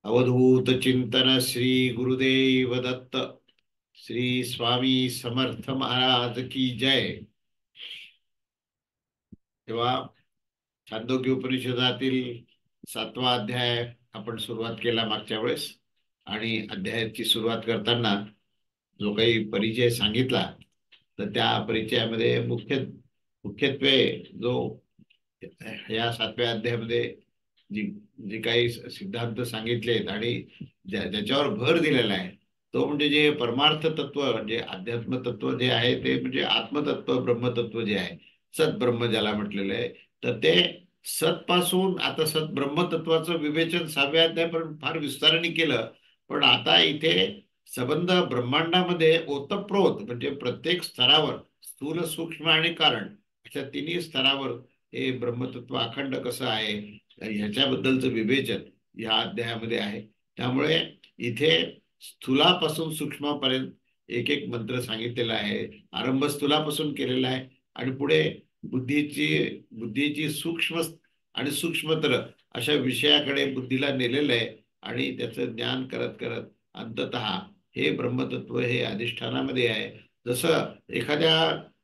अवधूत चिंतन श्री गुरुदेव दत्त। श्री स्वामी समर्थ महाराज की जय। तेव्हा छांदोग्य उपनिषदातील 7वा अध्याय आपण सुरुवात केला मागच्या वेळेस, आणि अध्यायाची सुरुवात करताना जो काही परिचय सांगितला, तर त्या परिचयामध्ये मुख्यत्वे जो या 7व्या अध्यायामध्ये जी जी काही सिद्धांत सांगितलेत आणि ज्याच्यावर भर दिलेला आहे, तो म्हणजे जे परमार्थ तत्व, जे अध्यात्म तत्व जे आहे, ते म्हणजे आत्मतत्व, ब्रह्मतत्व जे आहे, सद्ब्रह्म ज्याला म्हटलेलं आहे, तर ते सत्पासून आता ब्रह्मतत्वाचं विवेचन 6व्या अध्यायापर्यंत फार विस्ताराने केलं. पण आता इथे संबंध ब्रह्मांडामध्ये ओतप्रोत, म्हणजे प्रत्येक स्तरावर, स्थूल, सूक्ष्म आणि कारण, अशा तिन्ही स्तरावर हे ब्रह्मतत्व अखंड कसं आहे, ह्याच्याबद्दलचं विवेचन या अध्यायामध्ये आहे. त्यामुळे इथे स्थूलापासून सूक्ष्मापर्यंत एक एक मंत्र सांगितलेला आहे. आरंभ स्थूलापासून केलेला आहे आणि पुढे बुद्धीची बुद्धीची सूक्ष्म आणि सूक्ष्मतर अशा विषयाकडे बुद्धीला नेलेलं आहे. आणि त्याचं ज्ञान करत करत अंततः हे ब्रह्मतत्व हे अधिष्ठानामध्ये आहे. जसं एखाद्या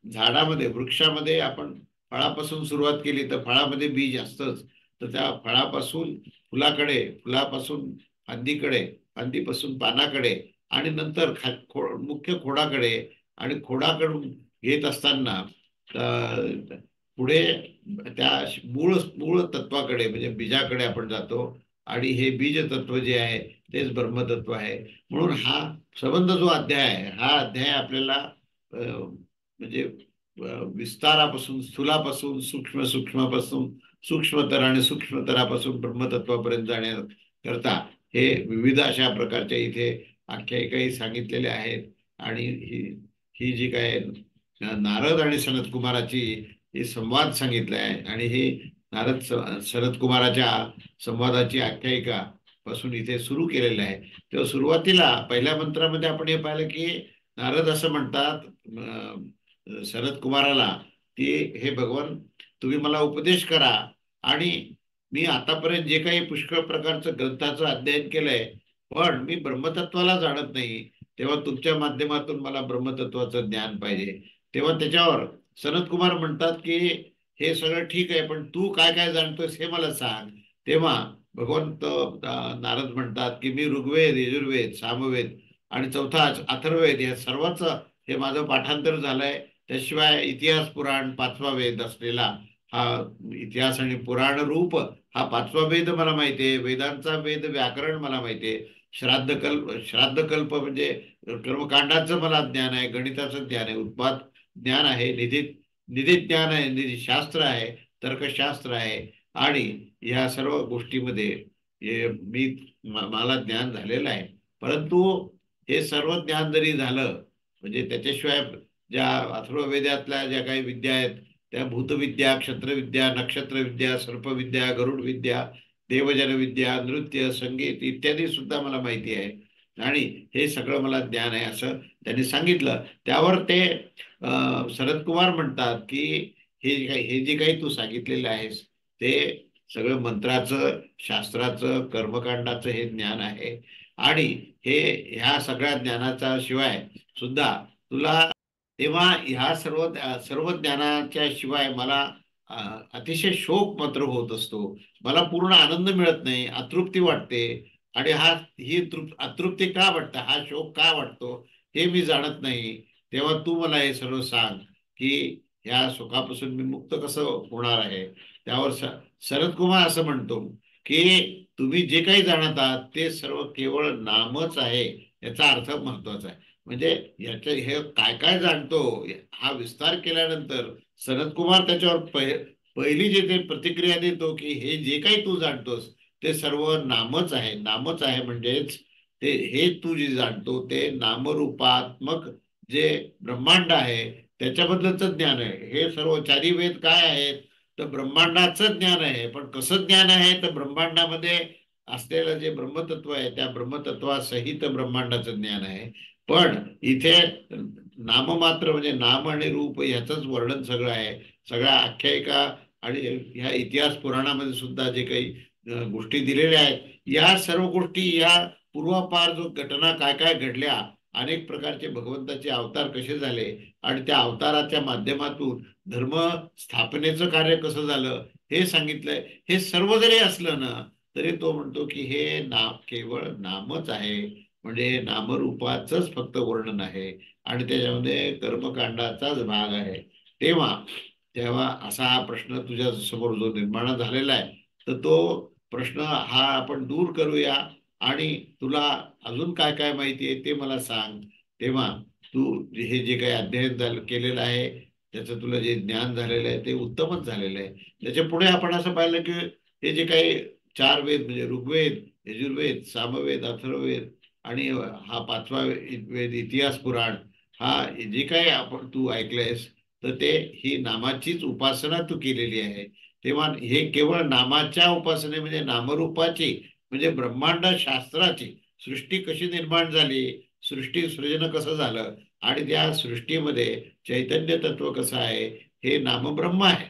झाडामध्ये, वृक्षामध्ये आपण फळापासून सुरुवात केली तर फळामध्ये बीज असतंच. तर त्या फळापासून फुलाकडे, फुलापासून फांदीकडे, फांदीपासून पानाकडे, आणि नंतर मुख्य खोडाकडे, आणि खोडाकडून घेत असताना पुढे त्या मूळ मूळ तत्वाकडे, म्हणजे बीजाकडे आपण जातो. आणि हे बीज तत्व जे आहे तेच ब्रह्मतत्व आहे. म्हणून हा संबंध जो अध्याय आहे, हा अध्याय आपल्याला म्हणजे विस्तारापासून, स्थूलापासून सूक्ष्म, सूक्ष्मापासून सूक्ष्मतर आणि सूक्ष्मतरापासून ब्रह्मतत्वापर्यंत जाण्याकरता हे विविध अशा प्रकारच्या इथे आख्यायिकाही सांगितलेल्या आहेत. आणि ही जी काय नारद आणि सनत कुमाराची ही संवाद सांगितलाय, आणि ही नारद सनत कुमाराच्या संवादाची आख्यायिका पासून इथे सुरू केलेलं आहे. तेव्हा सुरुवातीला पहिल्या मंत्रामध्ये आपण हे पाहिलं की नारद असं म्हणतात शरद कुमाराला की हे भगवान, तुम्ही मला उपदेश करा. आणि मी आतापर्यंत जे काही पुष्कळ प्रकारचं ग्रंथाचं अध्ययन केलंय, पण मी ब्रह्मतत्वाला जाणत नाही. तेव्हा तुमच्या माध्यमातून मला ब्रह्मतत्वाचं ज्ञान पाहिजे. तेव्हा त्याच्यावर सनत कुमार म्हणतात की हे सगळं ठीक आहे, पण तू काय काय जाणतोस हे मला सांग. तेव्हा भगवंत नारद म्हणतात की मी ऋग्वेद, यजुर्वेद, सामवेद आणि चौथा अथर्ववेद या सर्वच हे माझं पाठांतर झालंय. त्याशिवाय इतिहास, पुराण, 5वा वेद असलेला हा इतिहास आणि पुराण रूप हा 5वा वेद मला माहितीये. वेदांचा वेद व्याकरण मला माहितीये. श्राद्धकल्प म्हणजे कर्मकांडाचं मला ज्ञान आहे. गणिताचं ज्ञान आहे. उत्पाद ज्ञान आहे. निधी ज्ञान आहे. निधी शास्त्र आहे. तर्कशास्त्र आहे. आणि या सर्व गोष्टीमध्ये मला ज्ञान झालेलं आहे. परंतु हे सर्व ज्ञान जरी झालं, म्हणजे त्याच्याशिवाय ज्या अथर्ववेदातल्या ज्या काही विद्या आहेत, त्या भूतविद्या, क्षत्रविद्या, नक्षत्रविद्या, सर्पविद्या, गरुड विद्या, देवजन विद्या, नृत्य, संगीत इत्यादी सुद्धा मला माहिती आहे. आणि हे सगळं मला ज्ञान आहे असं त्यांनी सांगितलं. त्यावर ते शरद कुमार म्हणतात की हे जे काही तू सांगितलेलं आहेस, ते सगळं मंत्राचं, शास्त्राचं, कर्मकांडाचं हे ज्ञान आहे. आणि ह्या सगळ्या ज्ञानाचा शिवाय सुद्धा तुला, तेव्हा ह्या सर्व ज्ञानाच्या शिवाय मला अतिशय शोक मात्र होत असतो. मला पूर्ण आनंद मिळत नाही, अतृप्ती वाटते. आणि अतृप्ती का वाटतं, हा शोक का वाटतो, हे मी जाणत नाही. तेव्हा तू मला हे सर्व सांग की ह्या सुखापासून मी मुक्त कसं होणार आहे. त्यावर शरद कुमार असं म्हणतो की तुम्ही जे काही जाणत आहात ते सर्व केवळ नामच आहे. याचा अर्थ महत्वाचा आहे. म्हणजे हे काय काय जाणतो हा विस्तार केल्यानंतर सनत कुमार त्याच्यावर पहिली जे ते प्रतिक्रिया देतो की हे जे काही तू जाणतोस ते सर्व नामच आहे. नामच आहे म्हणजेच हे तू जे जाणतो ते नामरूपात्मक जे ब्रह्मांड आहे त्याच्याबद्दलच ज्ञान आहे. हे सर्व चारी वेद काय आहेत, तर ब्रह्मांडाचं ज्ञान आहे. पण कसं ज्ञान आहे, तर ब्रह्मांडामध्ये असलेलं जे ब्रह्मतत्व आहे त्या ब्रह्मतत्वासहित ब्रह्मांडाचं ज्ञान आहे. पण इथे नाममात्र, म्हणजे नाम आणि रूप याच वर्णन सगळं आहे. सगळ्या आख्यायिका आणि ह्या इतिहास पुराणामध्ये सुद्धा जे काही गोष्टी दिलेल्या आहेत. या सर्व गोष्टी, या पूर्वापार जो घटना काय काय घडल्या, अनेक प्रकारचे भगवंताचे अवतार कसे झाले आणि त्या अवताराच्या माध्यमातून धर्म स्थापनेचं कार्य कसं झालं हे सांगितलंय. हे सर्व जरी असलं ना तरी तो म्हणतो की हे केवळ नामच आहे, म्हणजे नामरूपाचंच फक्त वर्णन आहे आणि त्याच्यामध्ये कर्मकांडाचाच भाग आहे. तेव्हा तेव्हा असा हा प्रश्न तुझ्या समोर जो निर्माण झालेला आहे, तर तो प्रश्न हा आपण दूर करूया आणि तुला अजून काय काय माहिती आहे ते मला सांग. तेव्हा तू हे जे काही अध्ययन केलेलं आहे, त्याचं तुला जे ज्ञान झालेलं आहे ते उत्तमच झालेलं आहे. त्याच्या पुढे आपण असं पाहिलं की हे जे काही चार वेद म्हणजे ऋग्वेद, यजुर्वेद, सामवेद, अथर्ववेद आणि हा पाचवा वेद इतिहास पुराण, हा जे काही आपण तू ऐकलंयस, तर ते ही नामाचीच उपासना तू केलेली आहे. तेव्हा हे केवळ नामाच्या उपासने म्हणजे नामरूपाची, म्हणजे ब्रह्मांड शास्त्राची, सृष्टी कशी निर्माण झाली, सृष्टी सृजन कसं झालं आणि त्या सृष्टीमध्ये चैतन्य तत्व कसं आहे, हे नामब्रह्म आहे.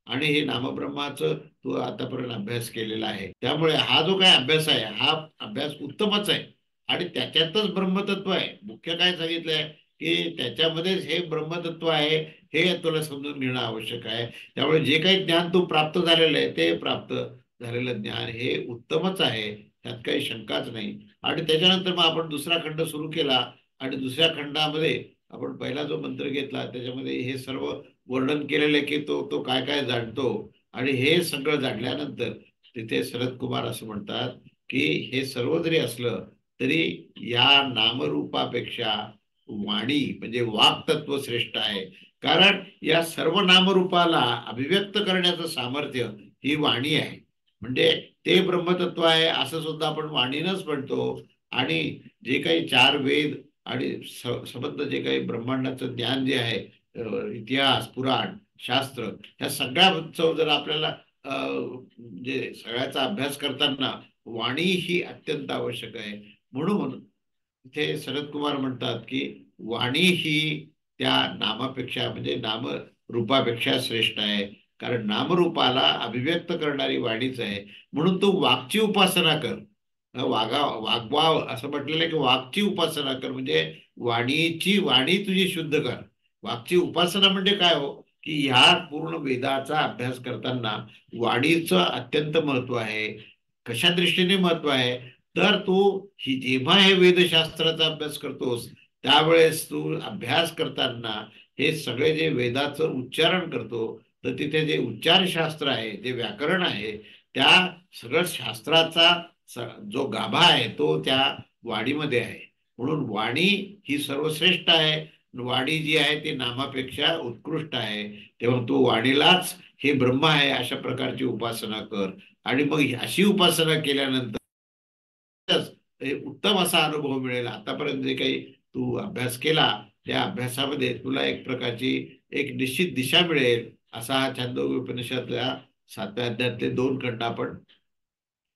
आणि हे नामब्रह्माचं तू आतापर्यंत अभ्यास केलेला आहे. त्यामुळे हा जो काही अभ्यास आहे, हा अभ्यास उत्तमच आहे आणि त्याच्यातच ब्रह्मतत्व आहे. मुख्य काय सांगितलंय की त्याच्यामध्येच हे ब्रह्मतत्व आहे, हे तुला समजून घेणं आवश्यक आहे. त्यामुळे जे काही ज्ञान तू प्राप्त झालेलं आहे, ते प्राप्त झालेलं ज्ञान हे उत्तमच आहे, त्यात काही शंकाच नाही. आणि त्याच्यानंतर मग आपण दुसरा खंड सुरू केला आणि दुसऱ्या खंडामध्ये आपण पहिला जो मंत्र घेतला त्याच्यामध्ये हे सर्व वर्णन केलेलं आहे की तो तो काय काय जाणतो. आणि हे सगळं जाणल्यानंतर तिथे शरद कुमार असं म्हणतात की हे सर्व जरी असलं तरी या नामरूपापेक्षा वाणी म्हणजे वाक्तत्व श्रेष्ठ आहे. कारण या सर्व नामरूपाला अभिव्यक्त करण्याचं सामर्थ्य ही वाणी आहे. म्हणजे ते ब्रह्मतत्व आहे असं सुद्धा आपण वाणीनच म्हणतो. आणि जे काही चार वेद आणि संबंध जे काही ब्रह्मांडाचं ज्ञान जे आहे, इतिहास पुराण शास्त्र, ह्या सगळ्याचं जर आपल्याला म्हणजे सगळ्याचा अभ्यास करताना वाणी ही अत्यंत आवश्यक आहे. म्हणून इथे शरद कुमार म्हणतात की वाणी ही त्या नामापेक्षा म्हणजे नाम रूपापेक्षा श्रेष्ठ आहे. कारण नामरूपाला अभिव्यक्त करणारी वाणीच आहे. म्हणून तू वाकची उपासना कर. वागवा असं म्हटलेलं आहे की वाकची उपासना कर, म्हणजे वाणी तुझी शुद्ध कर. वाकची उपासना म्हणजे काय हो, की ह्या पूर्ण वेदाचा अभ्यास करताना वाणीचं अत्यंत महत्व आहे. कशा दृष्टीने महत्व आहे, तर तू जेव्हा हे वेदशास्त्राचा अभ्यास करतोस त्यावेळेस तू अभ्यास करताना हे सगळे जे वेदाचं उच्चारण करतो, तर तिथे जे उच्चारशास्त्र आहे, जे व्याकरण आहे, त्या सगळं शास्त्राचा जो गाभा आहे तो त्या वाणीमध्ये आहे. म्हणून वाणी ही सर्वश्रेष्ठ आहे. वाणी जी आहे ती नामापेक्षा उत्कृष्ट आहे. तेव्हा तू वाणीलाच हे ब्रह्म आहे अशा प्रकारची उपासना कर. आणि मग अशी उपासना केल्यानंतर उत्तम असा अनुभव मिळेल. आतापर्यंत जे काही तू अभ्यास केला त्या अभ्यासामध्ये तुला एक प्रकारची एक निश्चित दिशा मिळेल. असा हा छांदोग्य उपनिषदातल्या 7व्या अध्यायातले 2 खंड आपण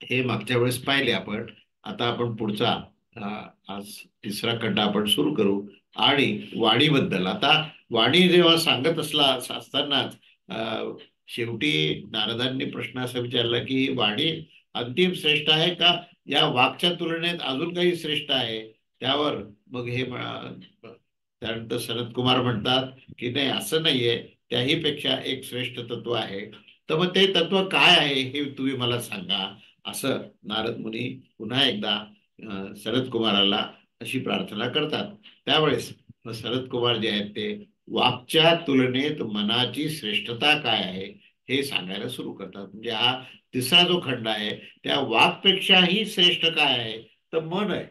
हे मागच्या वेळेस पाहिले. आपण आता आपण पुढचा आज तिसरा खंड आपण सुरू करू. आणि वाणीबद्दल आता वाणी जेव्हा सांगत असतानाच शेवटी नारदांनी प्रश्न असा विचारला की वाणी अंतिम श्रेष्ठ आहे का, या वाकच्या तुलनेत अजून काही श्रेष्ठ आहे. त्यावर मग त्यानंतर शरद कुमार म्हणतात की नाही, असं नाहीये, त्याही पेक्षा एक श्रेष्ठ तत्व आहे. तर मग ते तत्व काय आहे हे तुम्ही मला सांगा, असं नारद मुनी पुन्हा एकदा शरद कुमाराला अशी प्रार्थना करतात. त्यावेळेस शरद कुमार जे आहेत ते वाकच्या तुलनेत मनाची श्रेष्ठता काय आहे हे सांगायला सुरू करतात. म्हणजे हा तिसरा जो खंड आहे त्या वाकपेक्षाही श्रेष्ठ काय आहे, तर मन आहे.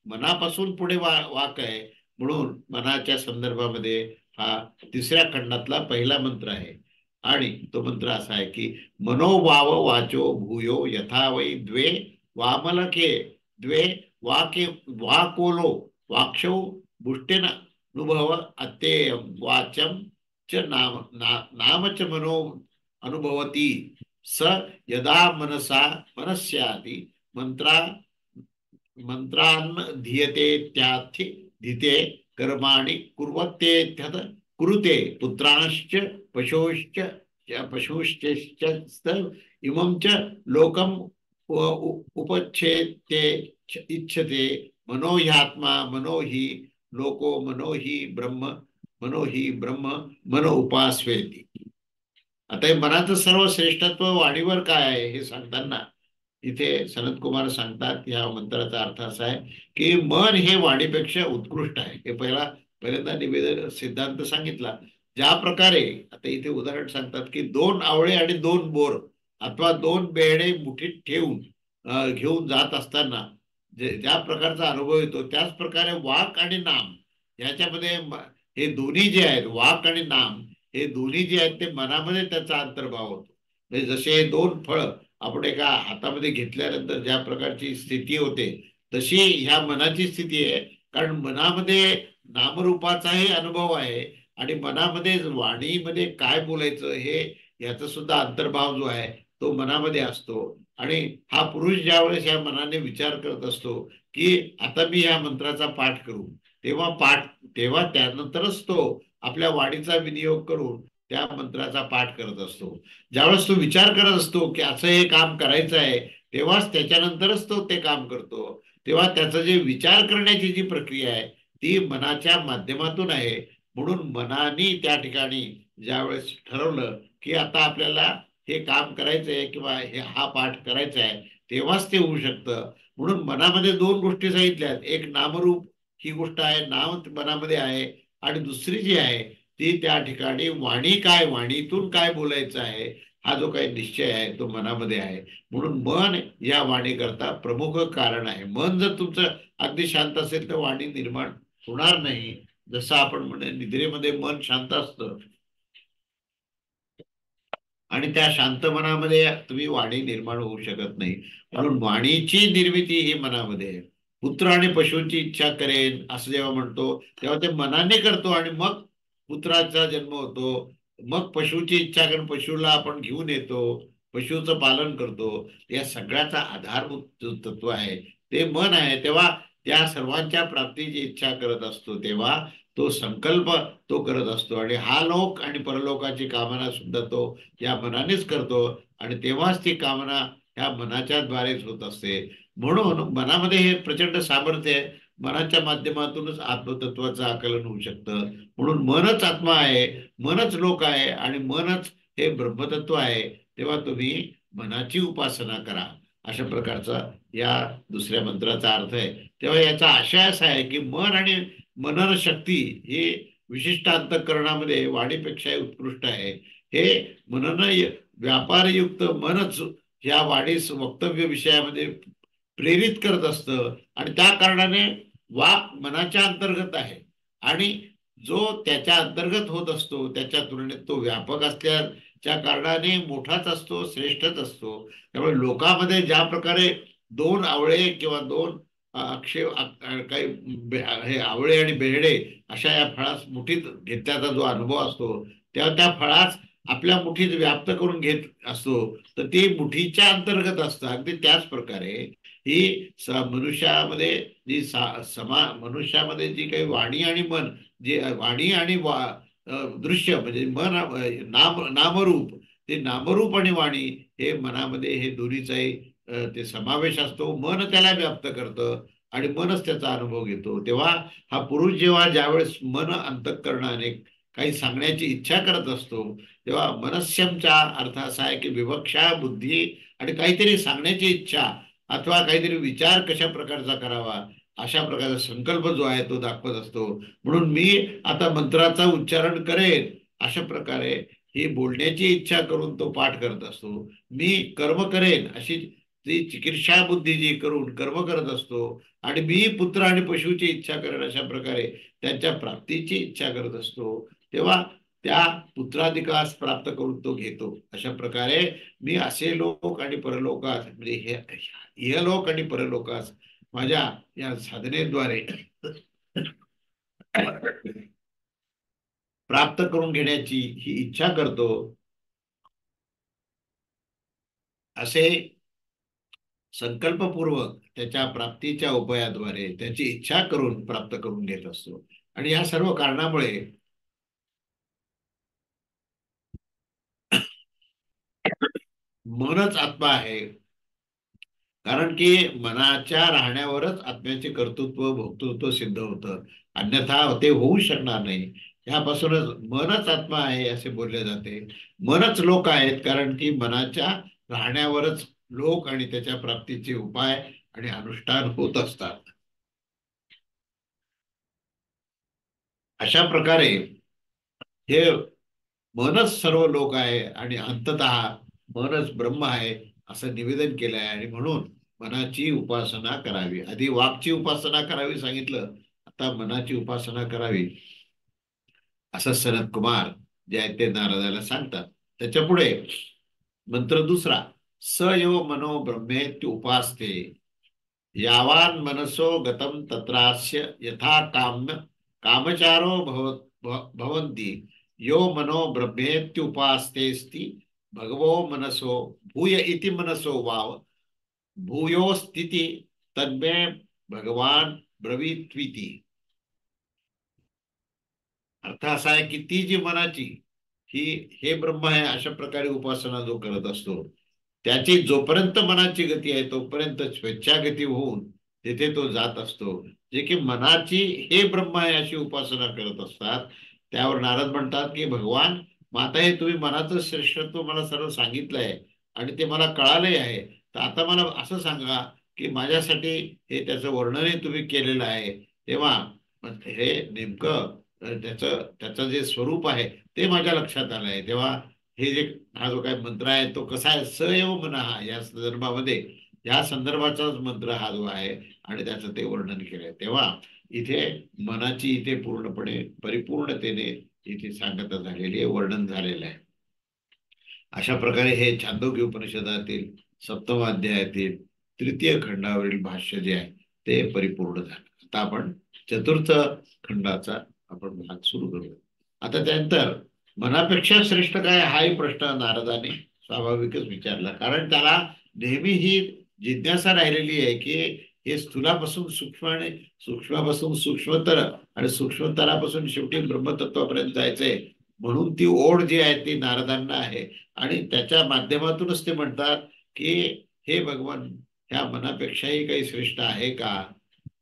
मनापासून पुढे वाक आहे. म्हणून मनाच्या संदर्भामध्ये हा तिसऱ्या खंडातला पहिला मंत्र आहे. आणि तो मंत्र असा आहे की मनोवाव वाचो भूयो यथा वै द्वे वामलके द्वे वाके वाकोलो वाक्षौ बुष्टेन अनुभव अत्येय वाचम च नाम च मनो अनुभवती स यदा मनस्याति मंत्रा मंत्रान् ध्येते त्याथि धिते कर्माणि कुर्वत्येत्यथ कुरुते पुत्रांश्च पशोश्च पशुश्च इमं च लोकम उपच्छेते इच्छते मनो ह्यात्मा मनो हि लोको मनो हि ब्रह्म मनो हि ब्रह्म मनो उपास्वेती. आता हे मनाचं सर्व श्रेष्ठत्व वाणीवर काय आहे हे सांगताना इथे सनत कुमार सांगतात, या मंत्राचा अर्थ असा आहे की मन हे वाणीपेक्षा उत्कृष्ट आहे. हे पहिल्यांदा निवेदन सिद्धांत सांगितला. ज्या प्रकारे आता इथे उदाहरण सांगतात की दोन आवळे आणि दोन बोर अथवा दोन बेहडे मुठीत ठेवून घेऊन जात असताना ज्या प्रकारचा अनुभव येतो, त्याच प्रकारे वाक आणि नाम याच्यामध्ये हे दोन्ही जे आहेत, वाक आणि नाम हे दोन्ही जे आहेत ते मनामध्ये त्याचा अंतर्भाव होतो. म्हणजे जसे हे दोन फळ आपण एका हातामध्ये घेतल्यानंतर ज्या प्रकारची स्थिती होते, तशी ह्या मनाची स्थिती आहे. कारण मनामध्ये नामरूपाचाही अनुभव आहे आणि मनामध्ये वाणीमध्ये काय बोलायचं हे याचा सुद्धा अंतर्भाव जो आहे तो मनामध्ये असतो. आणि हा पुरुष ज्या वेळेस या मनाने विचार करत असतो की आता मी ह्या मंत्राचा पाठ करू, तेव्हा त्यानंतरच तो आपल्या वाणीचा विनियोग करून त्या मंत्राचा पाठ करत असतो. ज्यावेळेस तो विचार करत असतो की असं हे काम करायचं आहे, तेव्हाच त्याच्यानंतरच तो ते काम करतो. तेव्हा त्याचा जे विचार करण्याची जी प्रक्रिया आहे ती मनाच्या माध्यमातून आहे. म्हणून मनाने त्या ठिकाणी ज्यावेळेस ठरवलं की आता आपल्याला हे काम करायचं आहे किंवा हा पाठ करायचा आहे, तेव्हाच ते होऊ शकतं. म्हणून मनामध्ये दोन गोष्टी सांगितल्यात. एक नामरूप ही गोष्ट आहे, नाम मनामध्ये आहे, आणि दुसरी जी आहे ती त्या ठिकाणी वाणी काय, वाणीतून काय बोलायचं आहे हा जो काही निश्चय आहे तो मनामध्ये आहे. म्हणून मन या वाणी करता प्रमुख कारण आहे. मन जर तुमचं अगदी शांत असेल तर वाणी निर्माण होणार नाही. जसं आपण म्हणे निद्रेमध्ये मन शांत असतं आणि त्या शांत मनामध्ये तुम्ही वाणी निर्माण होऊ शकत नाही. म्हणून वाणीची निर्मिती ही मनामध्ये आहे. पुत्र आणि पशुंची इच्छा करेन असं जेव्हा म्हणतो तेव्हा ते मनाने करतो आणि मग पुत्राचा जन्म होतो. मग पशुची इच्छा करून पशुला आपण घेऊन येतो, पशुचं पालन करतो. या सगळ्याचा आधारभूत जो तत्व आहे ते मन आहे. तेव्हा त्या सर्वांच्या प्राप्तीची इच्छा करत असतो, तेव्हा तो संकल्प तो करत असतो आणि हा लोक आणि परलोकाची कामना सुद्धा तो या मनानेच करतो. आणि तेव्हाच ती कामना ह्या मनाच्या द्वारेच होत असते. म्हणून मनामध्ये हे प्रचंड सामर्थ्य आहे. मनाच्या माध्यमातूनच आत्मतत्वाचं आकलन होऊ शकतं. म्हणून मनच आत्मा आहे, मनच लोक आहे आणि मनच हे ब्रह्मतत्व आहे. तेव्हा तुम्ही मनाची उपासना करा, अशा प्रकारचा या दुसऱ्या मंत्राचा अर्थ आहे. तेव्हा याचा आशय असा आहे की मन आणि मनन शक्ती ही विशिष्ट अंतःकरणामध्ये वाणीपेक्षा उत्कृष्ट आहे. हे मनन व्यापारयुक्त मनच या वाणीस वक्तव्य विषयामध्ये प्रेरित करत असतं आणि त्या कारणाने वाक मनाच्या अंतर्गत आहे आणि जो त्याच्या अंतर्गत होत असतो त्याच्या तुलनेत तो व्यापक असल्याच्या कारणाने मोठाच असतो, श्रेष्ठच असतो. त्यामुळे लोकांमध्ये ज्या प्रकारे दोन आवळे किंवा दोन काही हे आवळे आणि बेहडे अशा या फळास मुठीत घेतल्याचा जो अनुभव असतो, तेव्हा त्या फळास आपल्या मुठीत व्याप्त करून घेत असतो, तर ते मुठीच्या अंतर्गत असतं. अगदी त्याच प्रकारे ही मनुष्यामध्ये जी मनुष्यामध्ये जी काही वाणी आणि मन, जे वाणी आणि दृश्य म्हणजे मन, नामरूप, ते नामरूप आणि वाणी हे मनामध्ये हे दोन्हीचाही ते समावेश असतो. मन त्याला व्याप्त करतं आणि मनच त्याचा अनुभव घेतो. तेव्हा हा पुरुष जेव्हा ज्यावेळेस मन अंतःकरणाने काही सांगण्याची इच्छा करत असतो, तेव्हा मनस्यमचा अर्थ असा आहे की विवक्षा बुद्धी आणि काहीतरी सांगण्याची इच्छा अथवा काहीतरी विचार कशा प्रकारचा करावा अशा प्रकारचा संकल्प जो आहे तो दाखवत असतो. म्हणून मी आता मंत्राचा उच्चारण करेन अशा प्रकारे ही बोलण्याची इच्छा करून तो पाठ करत असतो. मी कर्म करेन अशी ती चिकित्सा बुद्धी जी करून कर्म करत असतो आणि मी पुत्र आणि पशुची इच्छा करेन अशा प्रकारे त्यांच्या प्राप्तीची इच्छा करत असतो. तेव्हा त्या पुत्राधिकास प्राप्त करून तो घेतो. अशा प्रकारे मी असे लोक आणि परलोकास म्हणजे हे इहलोक आणि परलोकास माझ्या या साधनेद्वारे प्राप्त करून घेण्याची ही इच्छा करतो, असे संकल्पपूर्वक त्याच्या प्राप्तीच्या उपायाद्वारे त्याची इच्छा करून प्राप्त करून घेत असतो. आणि या सर्व कारणामुळे मनच आत्मा आहे कारण की मनाच्या राहण्यावरच आत्म्याचे कर्तृत्व भोक्तृत्व सिद्ध होतं, अन्यथा ते होऊ शकणार नाही. ह्यापासूनच मनच आत्मा आहे असे बोलले जाते. मनच लोक आहेत, कारण की मनाच्या राहण्यावरच लोक आणि त्याच्या प्राप्तीचे उपाय आणि अनुष्ठान होत असतात. अशा प्रकारे हे मनच सर्व लोक आहे आणि अंततः मनच ब्रह्म आहे असं निवेदन केलं आहे. आणि म्हणून मनाची उपासना करावी. आधी वाकची उपासना करावी सांगितलं, आता मनाची उपासना करावी असं सनत कुमार जे आहेत ते नारदाला सांगतात. त्याच्या पुढे मंत्र दुसरा, स यो मनो ब्रह्मेत्युपास्ते यावान मनसो गतम तत्रास्य यथा कामचारो भवन्ति यो मनो ब्रह्मेत्युपास्तेस्ति भगवो मनसो भूय इति मनसो वाव भूयो स्थिती तन्मे भगवान ब्रवीत्विती. अर्थ असा आहे की ती जी मनाची ही हे ब्रह्म आहे अशा प्रकारे उपासना जो करत असतो, त्याची जोपर्यंत मनाची गती आहे तोपर्यंत स्वेच्छागती होऊन तिथे तो जात असतो. जे की मनाची हे ब्रह्म आहे अशी उपासना करत असतात, त्यावर नारद म्हणतात की भगवान, माता हे तुम्ही मनाचं श्रेष्ठत्व मला सर्व सांगितलंय आणि ते मला कळालंय आहे. तर आता मला असं सांगा की माझ्यासाठी हे त्याचं वर्णनही तुम्ही केलेलं आहे, तेव्हा हे नेमकं त्याचं त्याचं जे स्वरूप आहे ते माझ्या लक्षात आलं आहे. तेव्हा हे जे हा जो काही मंत्र आहे तो कसा आहे, सएव मनः या संदर्भामध्ये या संदर्भाचाच मंत्र हा जो आहे आणि त्याचं ते वर्णन केलंय. तेव्हा इथे मनाची इथे पूर्णपणे परिपूर्णतेने इथे सांगता झालेली आहे, वर्णन झालेलं आहे. अशा प्रकारे हे छांदोग्य उपनिषदातील सप्तम अध्यायातील तृतीय खंडावरील भाष्य जे आहे ते परिपूर्ण झालं. आता आपण चतुर्थ खंडाचा आपण भाग सुरू करूया. आता त्यानंतर मनापेक्षा श्रेष्ठ काय हाही प्रश्न नारदाने स्वाभाविकच विचारला, कारण त्याला नेहमी ही जिज्ञासा राहिलेली आहे की हे स्थूलापासून सूक्ष्म आणि सूक्ष्मापासून सूक्ष्मतर आणि सूक्ष्मतरापासून शेवटी ब्रह्मतत्वापर्यंत जायचंय. म्हणून ती ओढ जी आहे ती नारदांना आहे आणि त्याच्या माध्यमातूनच ते म्हणतात की हे भगवान, ह्या मनापेक्षाही काही श्रेष्ठ आहे का?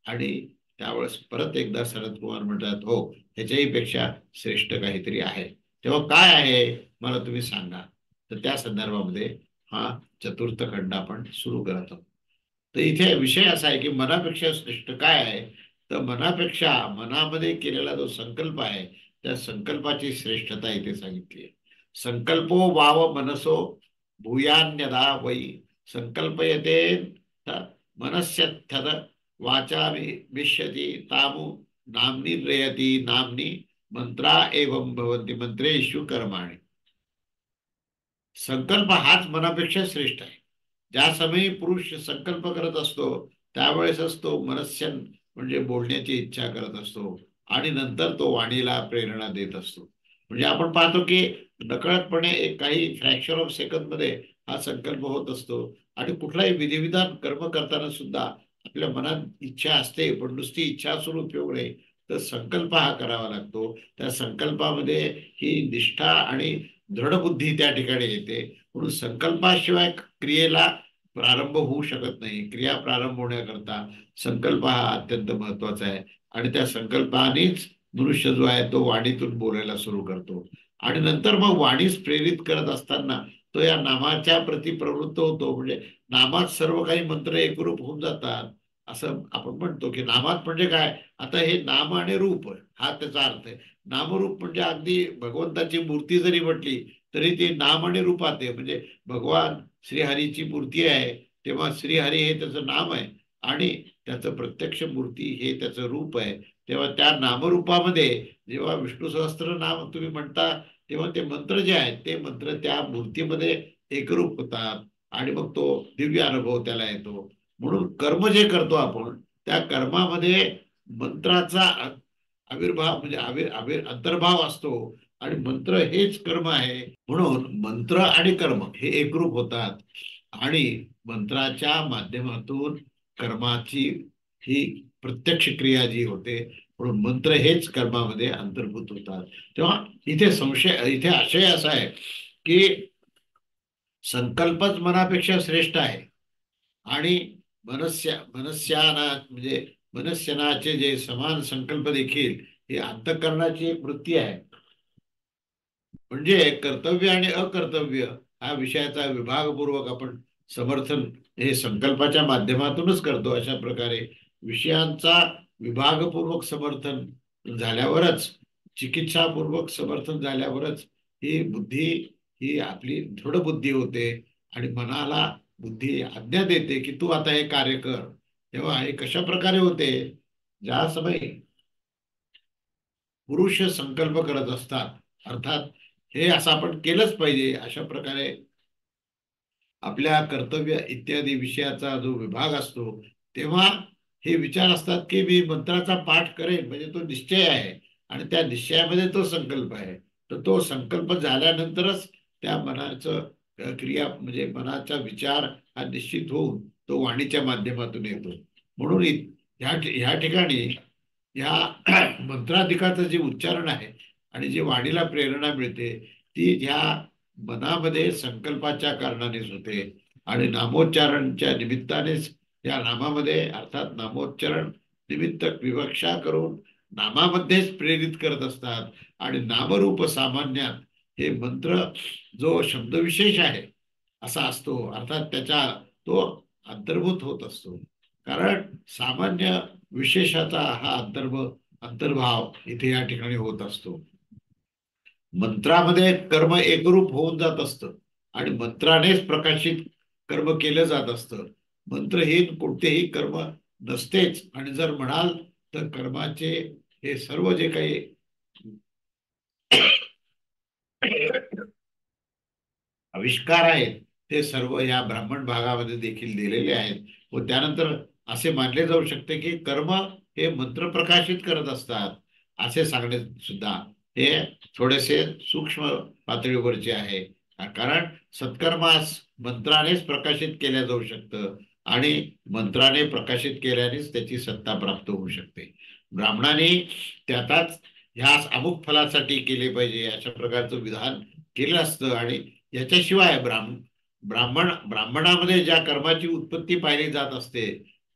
आणि त्यावेळेस परत एकदा शरद कुमार म्हणतात, हो, ह्याच्याही पेक्षा श्रेष्ठ काहीतरी आहे. तेव्हा काय आहे मला तुम्ही सांगा. तर त्या संदर्भामध्ये हा चतुर्थ खंड आपण सुरू करत आहोत. तर इथे विषय असा आहे की मनापेक्षा श्रेष्ठ काय आहे. तर मनामध्ये केलेला जो संकल्प आहे त्या संकल्पाची श्रेष्ठता इथे सांगितली आहे. संकल्पो वाव मनसो भूयान्यदा वै संकल्पयते मनस्यथद वाचा विश्यती तामु नामनी रेयती नामनी मंत्रा एवं भवन्ति मंत्रेषु कर्माणि. संकल्प हाच मनापेक्षा श्रेष्ठ आहे. ज्या समयी पुरुष संकल्प करत असतो त्यावेळेसच तो मनस्यन म्हणजे बोलण्याची इच्छा करत असतो आणि नंतर तो वाणीला प्रेरणा देत असतो. म्हणजे आपण पाहतो की नकळतपणे एक काही फ्रॅक्शन ऑफ सेकंद मध्ये हा संकल्प होत असतो आणि कुठलाही विधिविधान कर्म करताना सुद्धा आपल्या मनात इच्छा असते, पण नुसती इच्छा असून उपयोग नाही, तर संकल्प हा करावा लागतो. त्या संकल्पामध्ये ही निष्ठा आणि दृढबुद्धी त्या ठिकाणी येते. म्हणून संकल्पाशिवाय क्रियेला प्रारंभ होऊ शकत नाही. क्रिया प्रारंभ होण्याकरता संकल्प हा अत्यंत महत्वाचा आहे आणि त्या संकल्पानेच मनुष्य जो आहे तो वाणीतून बोलायला सुरू करतो आणि नंतर मग वाणीच प्रेरित करत असताना तो या नामाच्या प्रती प्रवृत्त होतो. म्हणजे नामात सर्व काही मंत्र एकरूप होऊन जातात असं आपण म्हणतो की नामात म्हणजे काय, आता हे नाम आणि रूप हा त्याचा अर्थ आहे. नामरूप म्हणजे अगदी भगवंताची मूर्ती जरी म्हटली तरी ते नाम आणि रूपात आहे. म्हणजे भगवान श्रीहरीची मूर्ती आहे तेव्हा श्रीहरी हे त्याचं नाम आहे आणि त्याचं प्रत्यक्ष मूर्ती हे त्याचं रूप आहे. तेव्हा त्या नामरूपामध्ये जेव्हा विष्णू सहस्त्र नाम तुम्ही म्हणता तेव्हा ते मंत्र जे आहेत ते मंत्र त्या मूर्तीमध्ये एकरूप होतात आणि मग तो दिव्य अनुभव त्याला येतो. म्हणून कर्म जे करतो आपण त्या कर्मामध्ये मंत्राचा आविर्भाव म्हणजे अंतर्भाव असतो आणि मंत्र हेच कर्म आहे. म्हणून मंत्र आणि कर्म हे एकरूप होतात आणि मंत्राच्या माध्यमातून कर्माची ही प्रत्यक्ष क्रिया जी होते, म्हणून मंत्र हेच कर्मामध्ये अंतर्भूत होतात. तेव्हा इथे आशय असा आहे की संकल्पच मनापेक्षा श्रेष्ठ आहे आणि मनस्याना म्हणजे मनस्यनाचे जे समान संकल्प देखील ही अंतःकरणाची एक वृत्ती आहे. म्हणजे कर्तव्य आणि अकर्तव्य हा विषयाचा विभागपूर्वक आपण समर्थन हे संकल्पाच्या माध्यमातूनच करतो. अशा प्रकारे विषयांचा विभागपूर्वक समर्थन झाल्यावरच, चिकित्सापूर्वक समर्थन झाल्यावरच ही बुद्धी, ही आपली दृढ बुद्धी होते आणि मनाला बुद्धी आज्ञा देते की तू आता हे कार्य कर. तेव्हा हे कशा प्रकारे होते? ज्या समय पुरुष संकल्प करत असतात, अर्थात हे असं आपण केलंच पाहिजे अशा प्रकारे आपल्या कर्तव्य इत्यादी विषयाचा जो विभाग असतो, तेव्हा हे विचार असतात की मी मंत्राचा पाठ करेन म्हणजे तो निश्चय आहे आणि त्या निश्चयामध्ये तो संकल्प आहे. तर तो संकल्प झाल्यानंतरच त्या मनाचं क्रिया म्हणजे मनाचा विचार हा निश्चित होऊन तो वाणीच्या माध्यमातून येतो. म्हणून ह्या ठिकाणी या मंत्राधिकाचं जे उच्चारण आहे आणि जे वाणीला प्रेरणा मिळते ती ह्या मनामध्ये संकल्पाच्या कारणानेच होते आणि नामोच्चारणच्या निमित्तानेच या नामामध्ये अर्थात नामोच्चारण निमित्त विवक्षा करून नामामध्येच प्रेरित करत असतात. आणि नामरूप सामान्यात हे मंत्र जो शब्दविशेष आहे असा असतो, अर्थात त्याच्या तो अंतर्भूत होत असतो. कारण सामान्य विशेषाचा हा अंतर्भाव इथे या ठिकाणी होत असतो. मंत्रामध्ये कर्म एकरूप होऊन जात असतं आणि मंत्रानेच प्रकाशित कर्म केलं जात असतं. मंत्रहीन कोणतेही कर्म नसतेच. आणि जर म्हणाल तर कर्माचे हे सर्व जे काही आविष्कार आहेत ते सर्व या ब्राह्मण भागामध्ये देखील दिलेले आहेत. व त्यानंतर असे मानले जाऊ शकते की कर्म हे मंत्र प्रकाशित करत असतात असे सांगणे सुद्धा हे थोडेसे सूक्ष्म पातळीवरचे आहे. कारण सत्कर्मास मंत्रानेच प्रकाशित केल्या जाऊ शकतं आणि मंत्राने प्रकाशित केल्यानेच त्याची सत्ता प्राप्त होऊ शकते. ब्राह्मणाने त्यातच ह्यास अमुक फलासाठी केले पाहिजे अशा प्रकारचं विधान केलं असतं. आणि याच्याशिवाय ब्राह्मणामध्ये ज्या कर्माची उत्पत्ती पाहिली जात असते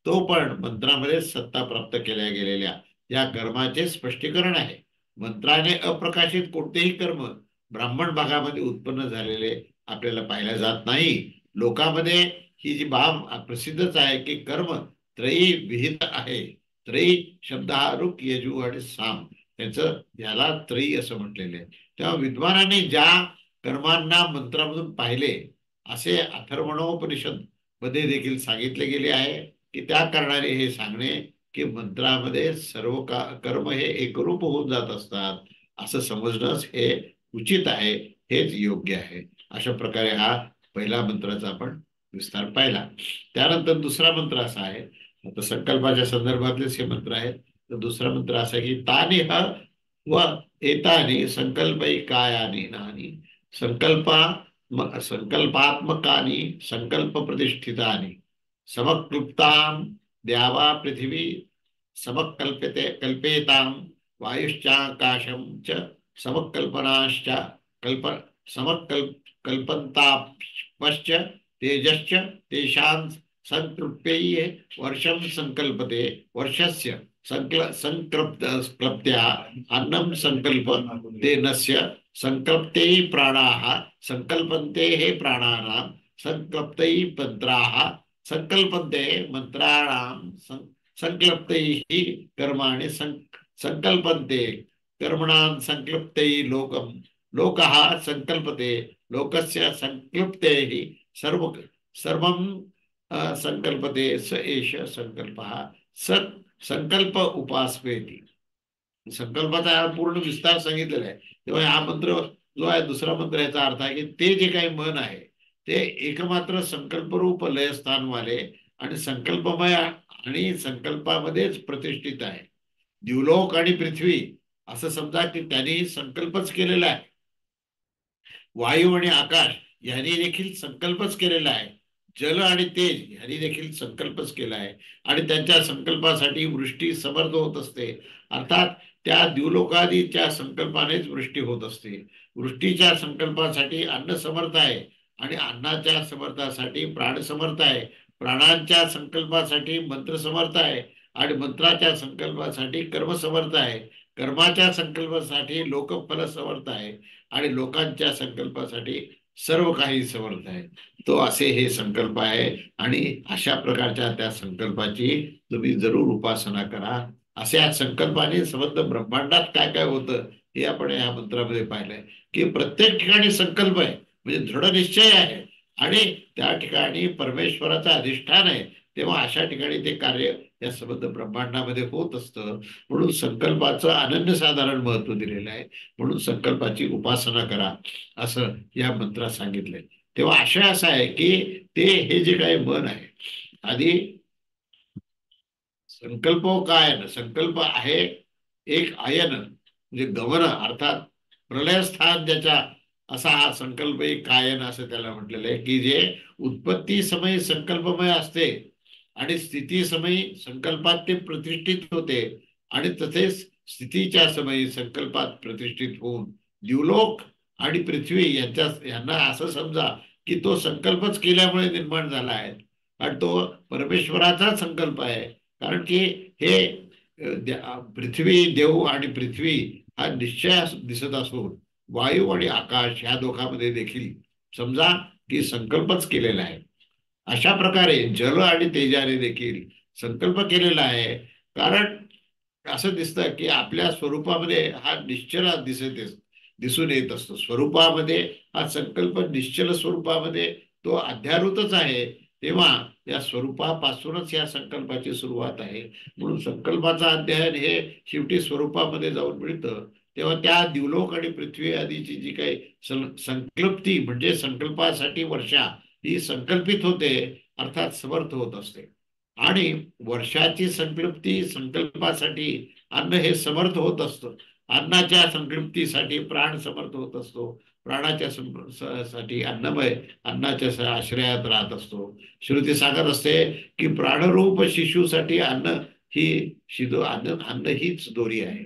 तो पण मंत्रामध्ये सत्ता प्राप्त केल्या गेलेल्या या कर्माचे स्पष्टीकरण आहे. मंत्राने अप्रकाशित कोणतेही कर्म ब्राह्मण भागामध्ये उत्पन्न झालेले आपल्याला पाहिल्या जात नाही. लोकांमध्ये ही जी बाब प्रसिद्धच आहे की कर्म त्रयी विहित आहे. त्रयी शब्द हा ऋक, यजू आणि साम, त्याचं याला त्रयी असं म्हटलेलं आहे. तेव्हा विद्वानाने ज्या कर्मांना मंत्रामधून पाहिले असे अथर्वणोपनिषद मध्ये देखील सांगितले गेले आहे की त्या कारणाने हे सांगणे की मंत्रामध्ये सर्व कर्म हे एकरूप होऊन जात असतात असं समजणंच हे उचित आहे, हेच योग्य आहे. अशा प्रकारे हा पहिला मंत्राचा आपण विस्तार पाहिला. त्यानंतर दुसरा मंत्र असा आहे, आता संकल्पाच्या संदर्भातलेच हे मंत्र आहेत. तर दुसरा मंत्र असा आहे की तानि ह व एतानि संकल्पैकायानि नानि संकल्पा संकल्पात्मकानि संकल्प प्रतिष्ठितानि समक्लुप्तां द्यावा पृथिवी समकल्पते कल्पेतां वायुश्चाकाशं च समकल्पनाश्च कल्प समकल्प कल्पन्तापश्च तेजश्च तेषां संतृप्त्यै वर्षं संकल्पते वर्षस्य संक्लप्त्या अन्नं संकल्प तेनस्य संकल्पते प्राणाः संकल्पन्ते हे प्राणानां संकल्पते मंत्राः संकल्पन्ते मंत्राणां संकल्पते कर्माणि संकल्पन्ते कर्मणां संकल्पते लोकं लोकः संकल्पते लोकस्य संकल्पते सर्व सर्वं संकल्पते स एष संकल्पः स संकल्प उपासवेती. संकल्पाचा पूर्ण विस्तार सांगितलेला आहे. तेव्हा हा मंत्र जो आहे दुसरा मंत्र याचा अर्थ आहे की ते जे काही मन आहे ते एकमात्र संकल्परूप लयस्थानवाले आणि संकल्पमय आणि संकल्पामध्येच प्रतिष्ठित आहे. द्युलोक आणि पृथ्वी असं समजा की त्यांनी संकल्पच केलेला आहे. वायू आणि आकाश यांनी देखील संकल्पच केलेला आहे. जल आणि तेज यांनी देखील संकल्पच केला आहे आणि त्यांच्या संकल्पासाठी वृष्टी समर्थ होत असते. अर्थात त्या द्युलोकादीच्या संकल्पानेच वृष्टी होत असते. वृष्टीच्या संकल्पासाठी अन्न समर्थ आहे आणि अन्नाच्या समर्थासाठी प्राण समर्थ आहे. प्राणांच्या संकल्पासाठी मंत्र समर्थ आहे आणि मंत्राच्या संकल्पासाठी कर्म समर्थ आहे. कर्माच्या संकल्पासाठी लोकफल समर्थ आहे आणि लोकांच्या संकल्पासाठी सर्व काही समर्थ आहे. तो असे हे संकल्प आहे आणि अशा प्रकारच्या त्या संकल्पाची तुम्ही जरूर उपासना करा. अशा संकल्पाने संबंध ब्रह्मांडात काय काय होतं हे आपण या मंत्रामध्ये पाहिलंय की प्रत्येक ठिकाणी संकल्प आहे म्हणजे दृढ निश्चय आहे आणि त्या ठिकाणी परमेश्वराचं अधिष्ठान आहे. तेव्हा अशा ठिकाणी ते कार्य या संबंध ब्रह्मांडामध्ये होत असतं. म्हणून संकल्पाचं अनन्यसाधारण महत्व दिलेलं आहे. म्हणून संकल्पाची उपासना करा असं या मंत्रात सांगितलंय. तेव्हा आशय असा आहे की ते हे जे काही मन आहे आधी संकल्प काय ना संकल्प आहे एक आयन म्हणजे गमन अर्थात प्रलयस्थान ज्याच्या असा हा संकल्प एक कायन असं त्याला म्हटलेलं आहे की जे उत्पत्ती समयी संकल्पमय असते आणि स्थिती समयी संकल्पात ते प्रतिष्ठित होते आणि तसेच स्थितीच्या समयी संकल्पात प्रतिष्ठित होऊन दिवलोक आणि पृथ्वी यांना असं समजा की तो संकल्पच केल्यामुळे निर्माण झाला आहे आणि तो परमेश्वराचा संकल्प आहे. कारण की हे पृथ्वी देव आणि पृथ्वी हा निश्चय दिसत असून वायू आणि आकाश ह्या दोघांमध्ये देखील समजा की संकल्पच केलेला आहे. अशा प्रकारे जल आणि तेजाने देखील संकल्प केलेला आहे. कारण असं दिसतं की आपल्या स्वरूपामध्ये हा निश्चल दिसून येत असतो. स्वरूपामध्ये हा संकल्प निश्चल स्वरूपामध्ये तो अध्यारूतच आहे. तेव्हा या स्वरूपापासूनच या संकल्पाची सुरुवात आहे. म्हणून संकल्पाचा अध्ययन हे शेवटी स्वरूपामध्ये जाऊन मिळतं. तेव्हा त्या दिवलोक आणि पृथ्वी आदीची जी काही संकल्पती म्हणजे संकल्पासाठी वर्षा ही संकल्पित होते अर्थात समर्थ होत असते आणि वर्षाची संकल्पती संकल्पासाठी अन्न हे समर्थ होत असतं. अन्नाच्या संतृप्तीसाठी प्राण समर्थ होत असतो. प्राणाच्या साठी अन्नमय अन्नाच्या आश्रयात राहत असतो. श्रुती सांगत असते की प्राणरूप शिशूसाठी अन्न ही अन्न हीच दोरी आहे.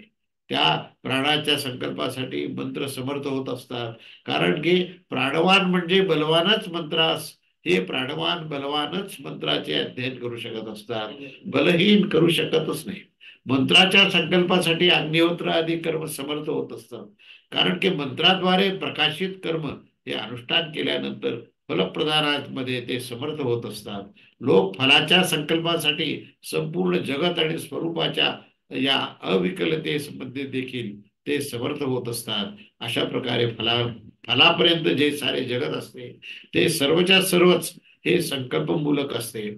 त्या प्राणाच्या संकल्पासाठी मंत्र समर्थ होत असतात. कारण की प्राणवान म्हणजे बलवानच मंत्रास हे प्राणवान बलवानच मंत्राचे अध्ययन करू शकत असतात. बलहीन करू शकतच नाही. मंत्राच्या संकल्पासाठी अग्निहोत्र आदी कर्म समर्थ होत असतात. कारण की मंत्राद्वारे प्रकाशित कर्म हे अनुष्ठान केल्यानंतर फलप्रदानामध्ये ते समर्थ होत असतात. लोक फलाच्या संकल्पासाठी संपूर्ण जगत आणि स्वरूपाच्या या अविकलतेमध्ये देखील ते समर्थ होत असतात. अशा प्रकारे फलापर्यंत जे सारे जगत असते ते सर्वच्या सर्वच हे संकल्पमूलक असते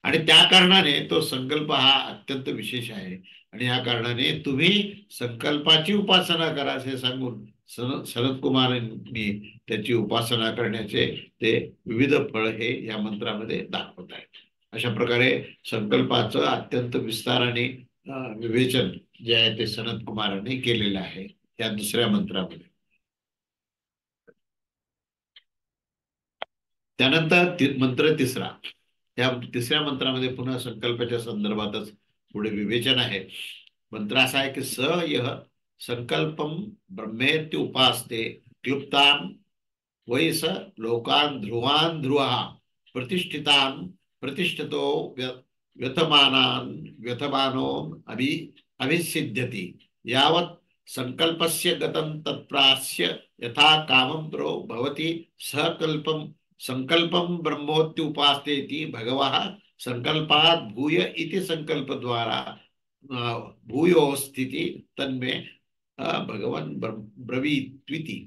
आणि त्या कारणाने तो संकल्प हा अत्यंत विशेष आहे. आणि या कारणाने तुम्ही संकल्पाची उपासना करा असे सांगून शरद कुमारांनी त्याची उपासना करण्याचे ते विविध फळ हे या मंत्रामध्ये दाखवत आहेत. अशा प्रकारे संकल्पाचं अत्यंत विस्ताराने विवेचन जे आहे ते सनत कुमारांनी केलेलं आहे या दुसऱ्या मंत्रामध्ये. त्यानंतर मंत्र तिसरा. त्या तिसऱ्या मंत्रामध्ये पुन्हा संकल्पाच्या संदर्भातच पुढे विवेचन आहे. मंत्र असा आहे की स यह संकल्पम ब्रह्मेत्य उपासते क्लुप्तान वै स लोकान ध्रुवान ध्रुवा प्रतिष्ठितान प्रतिष्ठितो व्यथमानान व्यथमानो अभिसिद्ध्यति यावत् संकल्पस्य गतं तत्प्रास्य यथा कामं प्रो भवति सकल्पम संकल्पम ब्रह्मोत्युपास्तेति भगवः संकल्पात भूय इति संकल्प द्वारा भूयो स्थिति तन्मे भगवान ब्रवीत्विति.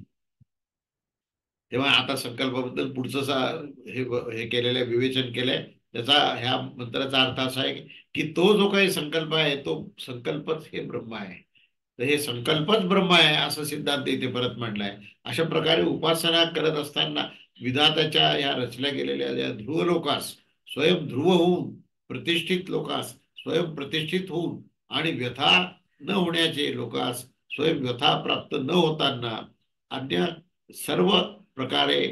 तेव्हा आता संकल्पाबद्दल पुढचं हे केलेलं विवेचन केलंय. त्याचा ह्या मंत्राचा अर्थ असा आहे की तो जो काही संकल्प आहे तो संकल्पच हे ब्रह्म आहे. तर हे संकल्पच ब्रह्म आहे असं सिद्धांत इथे परत मांडलाय. अशा प्रकारे उपासना करत असताना विधाताच्या या रचल्या गेलेल्या या ध्रुव लोकास स्वयं ध्रुव होऊन प्रतिष्ठित लोकास स्वयं प्रतिष्ठित होऊन आणि व्यथा न होण्याचे लोकास स्वयं व्यथा प्राप्त न होताना अन्य सर्व प्रकारे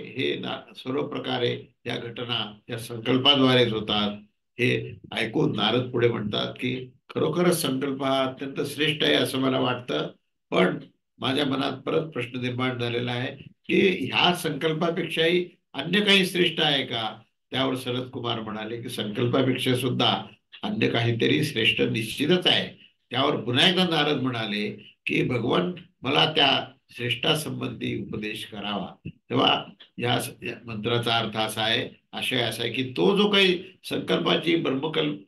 सर्व प्रकारे या घटना या संकल्पाद्वारेच होतात. हे ऐकून नारद पुढे म्हणतात की खरोखरच संकल्प हा अत्यंत श्रेष्ठ आहे असं मला वाटतं. पण माझ्या मनात परत प्रश्न निर्माण झालेला आहे की ह्या संकल्पापेक्षाही अन्य काही श्रेष्ठ आहे का. त्यावर शरद कुमार म्हणाले की संकल्पापेक्षा सुद्धा अन्य काहीतरी श्रेष्ठ निश्चितच आहे. त्यावर पुन्हा एकदा नारद म्हणाले की भगवान मला त्या श्रेष्ठासंबंधी उपदेश करावा. तेव्हा या मंत्राचा अर्थ असा आहे, आशय असा आहे की तो जो काही संकल्पाची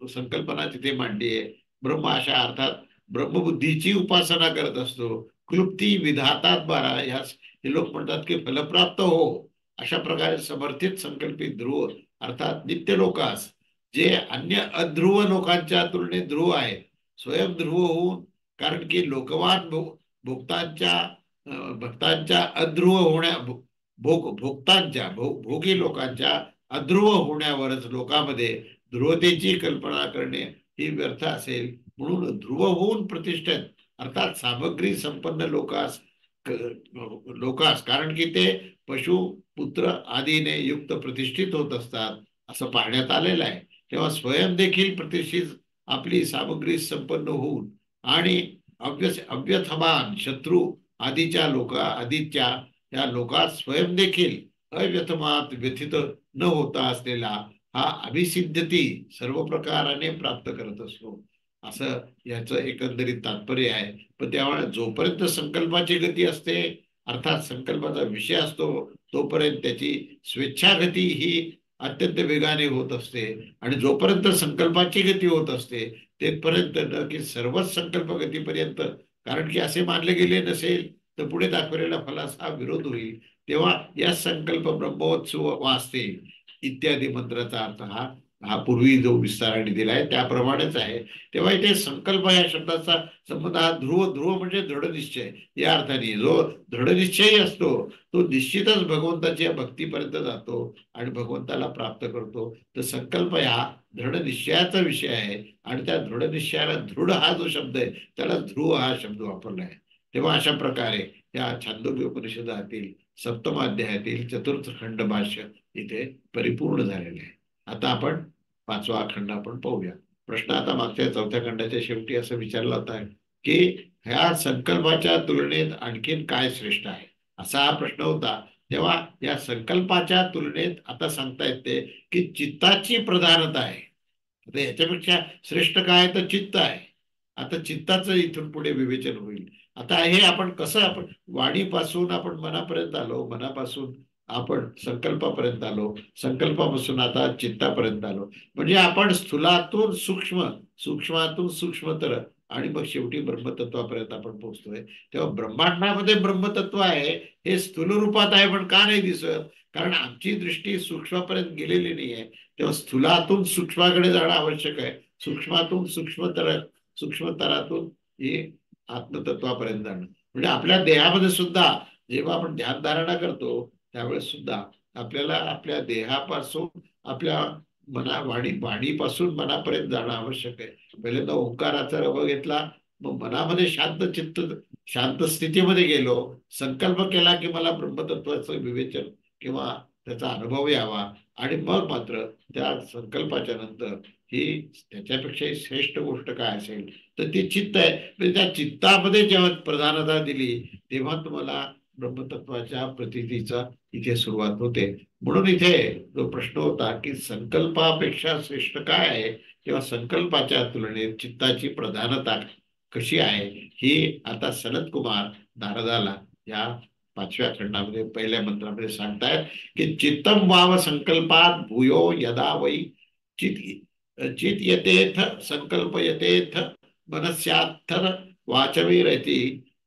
संकल्पना तिथे मांडली आहे, ब्रह्म अशा अर्थात ब्रह्मबुद्धीची उपासना करत असतो. क्लुप्ती विधातात बारा, ह्याच हे लोक म्हणतात की फलप्राप्त हो, अशा प्रकारे समर्थित संकल्पित ध्रुव अर्थात नित्य लोकास, जे अन्य अध्रुव लोकांच्या तुलनेत ध्रुव आहेत, स्वयं ध्रुव होऊन, कारण की लोकवान भोक्तांच्या भक्तांच्या अध्रुव होण्या भोक्तांच्या भोगी लोकांच्या अध्रुव होण्यावरच लोकांमध्ये ध्रुवतेची कल्पना करणे ही व्यर्थ असेल. म्हणून ध्रुव होऊन प्रतिष्ठित अर्थात सामग्री संपन्न लोकास, कारण की ते पशु पुत्र आदीने युक्त प्रतिष्ठित होत असतात असं पाहण्यात आलेलं आहे. तेव्हा स्वयं देखील प्रतिष्ठित आपली सामग्री संपन्न होऊन आणि अव्यथमान शत्रू आधीच्या या लोकात स्वयं देखील अव्यथमात व्यथित न होता असलेला हा अभिसिद्धती सर्व प्रकाराने प्राप्त करत असतो, असं याचं एकंदरीत तात्पर्य आहे. पण त्यामुळे जोपर्यंत संकल्पाची गती असते अर्थात संकल्पाचा विषय असतो, तोपर्यंत त्याची स्वेच्छागती ही अत्यंत वेगाने होत असते. आणि जोपर्यंत संकल्पाची गती होत असते तेपर्यंत न की सर्वच संकल्प गतीपर्यंत, कारण की असे मानले गेले नसेल तर पुढे दाखवलेला फलास हा विरोध होईल. तेव्हा या संकल्प ब्रह्मोत्सव वाचते इत्यादी मंत्राचा अर्थ हा हा पूर्वी जो विस्ताराने दिला आहे त्याप्रमाणेच आहे. तेव्हा इथे संकल्प या शब्दाचा संबंध हा ध्रुव म्हणजे दृढ निश्चय या अर्थाने, जो दृढ निश्चयी असतो तो निश्चितच भगवंताच्या भक्तीपर्यंत जातो आणि भगवंताला प्राप्त करतो. तर संकल्प हा दृढ निश्चयाचा विषय आहे आणि त्या दृढ निश्चयाला दृढ हा जो शब्द आहे त्याला ध्रुव हा शब्द वापरला आहे. तेव्हा अशा प्रकारे या छांदोग्य उपनिषदातील सप्तम अध्यायातील चतुर्थ खंड भाष्य इथे परिपूर्ण झालेले आहे. आता आपण पाचवा खंड आपण पाहूया. प्रश्न आता मागच्या चौथ्या खंडाच्या शेवटी असं विचारला होता की ह्या संकल्पाच्या तुलनेत आणखीन काय श्रेष्ठ आहे, असा हा प्रश्न होता. तेव्हा या संकल्पाच्या तुलनेत आता सांगता येते की चित्ताची प्रधानता आहे. आता याच्यापेक्षा श्रेष्ठ काय तर चित्त आहे. आता चित्ताचं इथून पुढे विवेचन होईल. आता हे आपण कसं, आपण वाणीपासून आपण मनापर्यंत आलो, मनापासून आपण संकल्पापर्यंत आलो, संकल्पापासून आता चित्तापर्यंत आलो. म्हणजे आपण स्थूलातून सूक्ष्म, सूक्ष्मातून सूक्ष्मतर आणि मग शेवटी ब्रह्मतत्वापर्यंत आपण पोहोचतोय. तेव्हा ब्रह्मांडामध्ये ब्रह्मतत्व आहे हे स्थूल रूपात आहे, पण का नाही दिसत? कारण आमची दृष्टी सूक्ष्मापर्यंत गेलेली नाही आहे. तेव्हा स्थूलातून सूक्ष्माकडे जाणं आवश्यक आहे, सूक्ष्मातून सूक्ष्मतरातून हे आत्मतत्वापर्यंत जाणं. म्हणजे आपल्या देहामध्ये सुद्धा जेव्हा आपण ध्यानधारणा करतो त्यावेळेस सुद्धा आपल्याला आपल्या देहापासून आपल्या वाणीपासून मनापर्यंत जाणं आवश्यक आहे. पहिल्यांदा ओंकाराचा रभ घेतला, मग मनामध्ये शांत स्थितीमध्ये गेलो, संकल्प केला की मला ब्रह्मतत्वाचं विवेचन किंवा त्याचा अनुभव यावा, आणि मग मात्र त्या संकल्पाच्या नंतर ही त्याच्यापेक्षा श्रेष्ठ गोष्ट काय असेल तर ती चित्त आहे. म्हणजे त्या चित्तामध्ये जेव्हा प्रधानता दिली तेव्हा तुम्हाला ब्रह्मतत्वाच्या प्रतीचा इथे सुरुवात होते. म्हणून इथे जो प्रश्न होता की संकल्पापेक्षा श्रेष्ठ काय आहे, तेव्हा संकल्पाच्या तुलनेत चित्ताची प्रधानता कशी आहे ही आता सनत कुमार नारदाला या पाचव्या खंडामध्ये पहिल्या मंत्रामध्ये सांगतायत की चित्तम वाव संकल्पात भूयो यदा वै चित चित यतेथ संकल्प यतेथ मनस्यात्थर वाचवीरती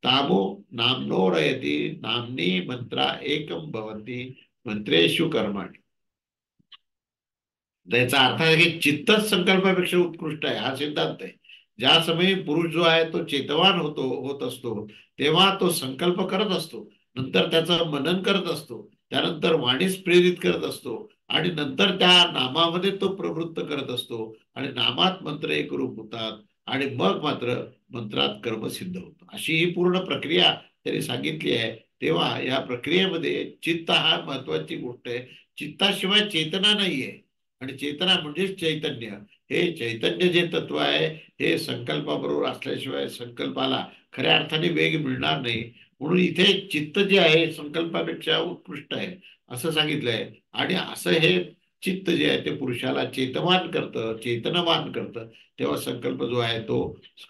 तामो नामनोरयती नामनी मंत्रा एकम भवंती मंत्रेषु कर्माणि. त्याचा अर्थ आहे की चित्तच संकल्पापेक्षा उत्कृष्ट आहे हा सिद्धांत आहे. ज्या समयी पुरुष जो आहे तो चेतवान होत असतो तेव्हा तो संकल्प करत असतो, नंतर त्याचं मनन करत असतो, त्यानंतर वाणीस प्रेरित करत असतो आणि नंतर त्या नामामध्ये तो प्रवृत्त करत असतो आणि नामात मंत्र एक रूप होतात आणि मग मात्र मंत्रात कर्म सिद्ध होतं. अशी ही पूर्ण प्रक्रिया त्यांनी सांगितली आहे. तेव्हा या प्रक्रियेमध्ये चित्त हा महत्वाची गोष्ट आहे. चित्ताशिवाय चेतना नाहीये आणि चेतना म्हणजेच चैतन्य. हे चैतन्य जे तत्व आहे हे संकल्पाबरोबर असल्याशिवाय संकल्पाला खऱ्या अर्थाने वेग मिळणार नाही. म्हणून इथे चित्त जे आहे संकल्पापेक्षा उत्कृष्ट आहे असं सांगितलंय. आणि असं हे चित्त जे आहे ते पुरुषाला चेतवान करतं, चेतनवान करतं, तेव्हा संकल्प जो आहे तो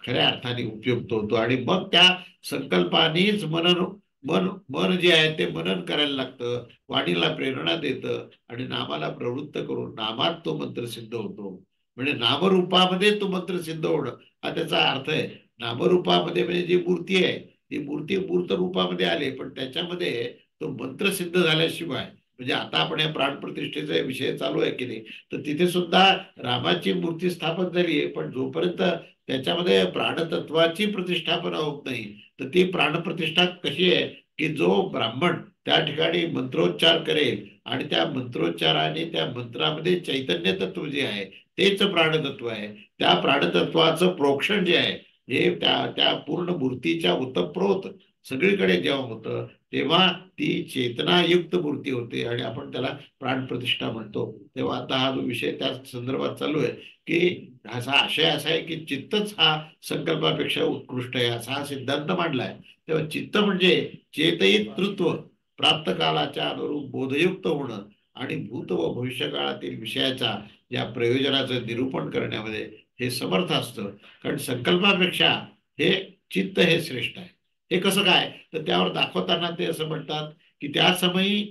खऱ्या अर्थाने उपयुक्त होतो. आणि मग त्या संकल्पानेच मन मन जे आहे ते मनन करायला लागतं, वाणीला प्रेरणा देतं आणि नामाला प्रवृत्त करून नामात तो मंत्र सिद्ध होतो. म्हणजे नामरूपामध्ये तो मंत्र सिद्ध होणं हा त्याचा अर्थ आहे. नामरूपामध्ये म्हणजे जी मूर्ती आहे ती मूर्ती मूर्त रूपामध्ये आली, पण त्याच्यामध्ये तो मंत्र सिद्ध झाल्याशिवाय, म्हणजे आता आपण या प्राणप्रतिष्ठेचा विषय चालू आहे की नाही, तर तिथे सुद्धा रामाची मूर्ती स्थापन झाली आहे, पण जोपर्यंत त्याच्यामध्ये प्राणतत्वाची प्रतिष्ठापना होत नाही, तर ती प्राणप्रतिष्ठा कशी आहे की जो ब्राह्मण त्या ठिकाणी मंत्रोच्चार करेल आणि त्या मंत्रोच्चाराने त्या मंत्रामध्ये चैतन्य तत्व जे आहे तेच प्राणतत्व आहे. त्या प्राणतत्वाचं प्रोक्षण जे आहे हे त्या त्या पूर्ण मूर्तीच्या उतप्रोत सगळीकडे जेव्हा होतं तेव्हा ती चेतनायुक्त मूर्ती होते आणि आपण त्याला प्राणप्रतिष्ठा म्हणतो. तेव्हा आता हा जो विषय त्या संदर्भात चालू आहे की असा आशय असा आहे की चित्तच हा संकल्पापेक्षा उत्कृष्ट आहे असा हा सिद्धांत मांडलाय. तेव्हा चित्त म्हणजे चेतयित तृत्व, प्राप्त काळाच्या अनुरूप बोधयुक्त होणं आणि भूत व भविष्य काळातील विषयाचा या प्रयोजनाचं निरूपण करण्यामध्ये हे समर्थ असतं. कारण संकल्पापेक्षा हे चित्त हे श्रेष्ठ आहे. हे कसं काय, तर त्यावर दाखवताना ते असं म्हणतात की त्या समयी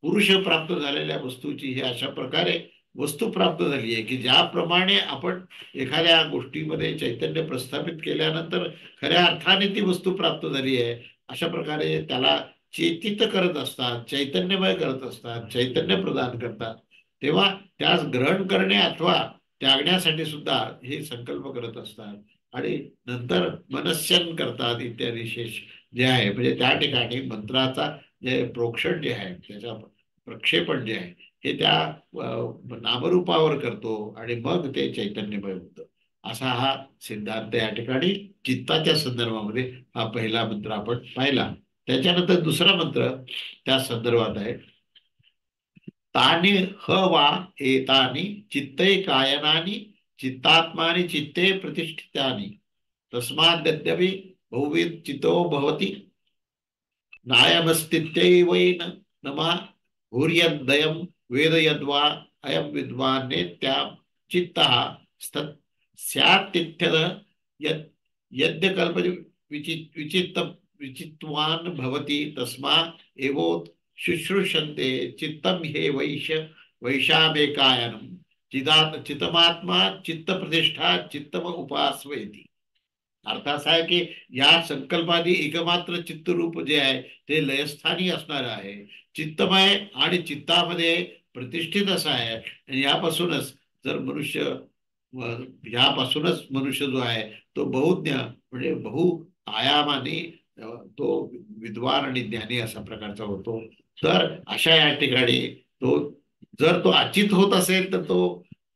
पुरुष प्राप्त झालेल्या वस्तूची ही अशा प्रकारे वस्तू प्राप्त झाली आहे की ज्याप्रमाणे आपण एखाद्या गोष्टीमध्ये चैतन्य प्रस्थापित केल्यानंतर खऱ्या अर्थाने ती वस्तू प्राप्त झाली आहे, अशा प्रकारे त्याला चेतित करत असतात, चैतन्यमय करत असतात, चैतन्य प्रदान करतात. तेव्हा त्यास ग्रहण करणे अथवा त्यागण्यासाठी सुद्धा हे संकल्प करत असतात आणि नंतर मनस्यन करतात इत्यादी शेष जे आहे. म्हणजे त्या ठिकाणी मंत्राचा जे प्रोक्षण जे आहे त्याचा प्रक्षेपण जे आहे हे त्या नामरूपावर करतो आणि मग ते चैतन्यमय होतं. असा हा सिद्धांत या ठिकाणी चित्ताच्या संदर्भामध्ये हा पहिला मंत्र आपण पाहिला. त्याच्यानंतर दुसरा मंत्र त्या संदर्भात आहे. तानि ह वा एतानि चित्ते कायनानि चित्तात्मानि चित्ते प्रतिष्ठितानि तस्माद्यद्यपि बहुविध चितो भवति नायमस्तित्यैवैन नमः भूर्यद्वयं वेद यद्वा अयं विद्वान् नेत्या चित्तः स्यात्तिथ्यद यद् यद्यकल्प विचित्त विचित्वान् भवति तस्मा एवोत् शुश्रूषन्ते चित्तं हे वैशामेकायनं चितमात्मा चित्त प्रतिष्ठा चित्तम उपासवेति. अर्थ असा आहे की या संकल्पादी एकमात्र चित्तरूप जे आहे ते लयस्थानी असणार आहे, चित्तमय आणि चित्तामध्ये प्रतिष्ठित असं आहे. आणि यापासूनच जर मनुष्य यापासूनच मनुष्य जो आहे तो बहुज्ञ म्हणजे बहु आयामाने तो विद्वान आणि ज्ञानी अशा प्रकारचा होतो. तर अशा या ठिकाणी तो जर तो अचित होत असेल तर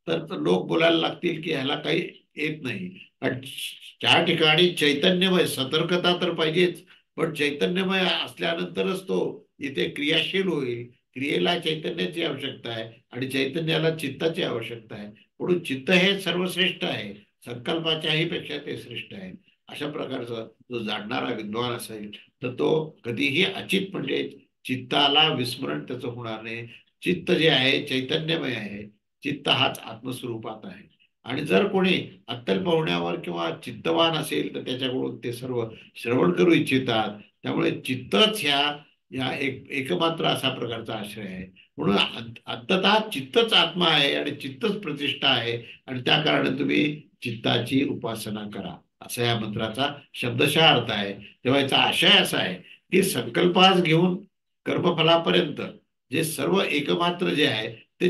तर लोक बोलायला लागतील की ह्याला काही येत नाही. त्या ठिकाणी चैतन्यमय सतर्कता तर पाहिजेच, पण चैतन्यमय असल्यानंतरच तो इथे क्रियाशील होईल. क्रियेला चैतन्याची आवश्यकता आहे आणि चैतन्याला चित्ताची आवश्यकता आहे. म्हणून चित्त हे सर्वश्रेष्ठ आहे, संकल्पाच्याही पेक्षा ते श्रेष्ठ आहे. अशा प्रकारचा जो जाणणारा विद्वान असेल तर तो कधीही अचित म्हणजे चित्ताला विस्मरण त्याचं होणार नाही. चित्त जे आहे चैतन्यमय आहे, चित्त हाच आत्मस्वरूपात आहे. आणि जर कोणी अत्तल पाहुण्यावर किंवा चित्तवान असेल तर त्याच्याकडून ते सर्व श्रवण करू इच्छितात. त्यामुळे चित्तच या एकमात्र असा प्रकारचा आश्रय आहे. म्हणून अंततः चित्तच आत्मा आहे आणि चित्तच प्रतिष्ठा आहे आणि त्या कारणाने तुम्ही चित्ताची उपासना करा, असा या मंत्राचा शब्दशः अर्थ आहे. तेव्हा याचा आशय असा आहे की संकल्पास घेऊन कर्मफलापर्यंत जे सर्व एकमात्र जे आहे ते